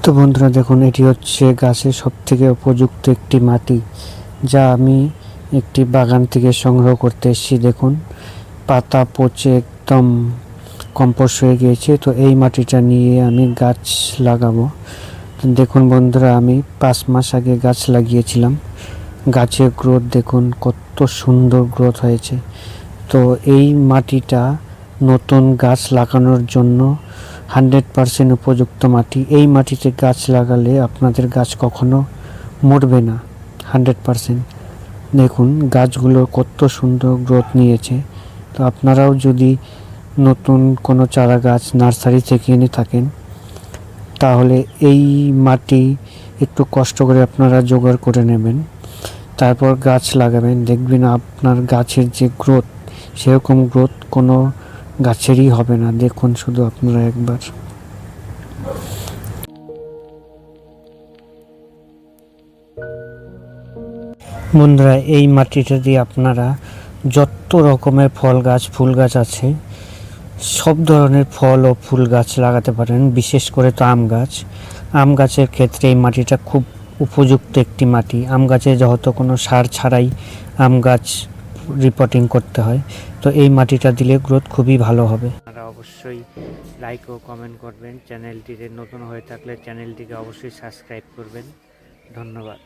তো বন্ধুরা দেখুন, এটি হচ্ছে গাছের সবথেকে উপযুক্ত একটি মাটি, যা আমি একটি বাগান থেকে সংগ্রহ করতে এসেছি। দেখুন, পাতা পচে একদম কম্পোস্ট হয়ে গিয়েছে। তো এই মাটিটা নিয়ে আমি গাছ লাগাবো। তো দেখুন বন্ধুরা, আমি 5 মাস আগে গাছ লাগিয়েছিলাম। গাছের গ্রোথ দেখুন, কত সুন্দর গ্রোথ হয়েছে। তো এই মাটিটা নতুন গাছ লাগানোর জন্য 100% উপযুক্ত মাটি। এই মাটিতে গাছ লাগালে আপনাদের গাছ কখনো মরবে না। 100%। দেখুন গাছগুলো কত সুন্দর গ্রোথ নিয়েছে। তো আপনারাও যদি নতুন কোনো চারা গাছ নার্সারি থেকে এনে থাকেন, তাহলে এই মাটি একটু কষ্ট করে আপনারা জোগাড় করে নেবেন, তারপর গাছ লাগাবেন। দেখবেন আপনার গাছের যে গ্রোথ, সেরকম গ্রোথ কোনো গাছেরই হবে না। দেখুন শুধু আপনারা একবার। বন্ধুরা, এই মাটিটা দিয়ে আপনারা যত রকমের ফল গাছ ফুল গাছ আছে, সব ধরনের ফল ও ফুল গাছ লাগাতে পারেন। বিশেষ করে তো আম গাছের ক্ষেত্রে এই মাটিটা খুব উপযুক্ত একটি মাটি। আম গাছে যেহেতু কোনো সার ছাড়াই আম গাছ রিপোর্টিং করতে হয়, তো এই মাটিটা দিলে গ্রোথ খুবই ভালো হবে। আপনারা অবশ্যই লাইক ও কমেন্ট করবেন। চ্যানেলটিতে নতুন হয়ে থাকলে চ্যানেলটিকে অবশ্যই সাবস্ক্রাইব করবেন। ধন্যবাদ।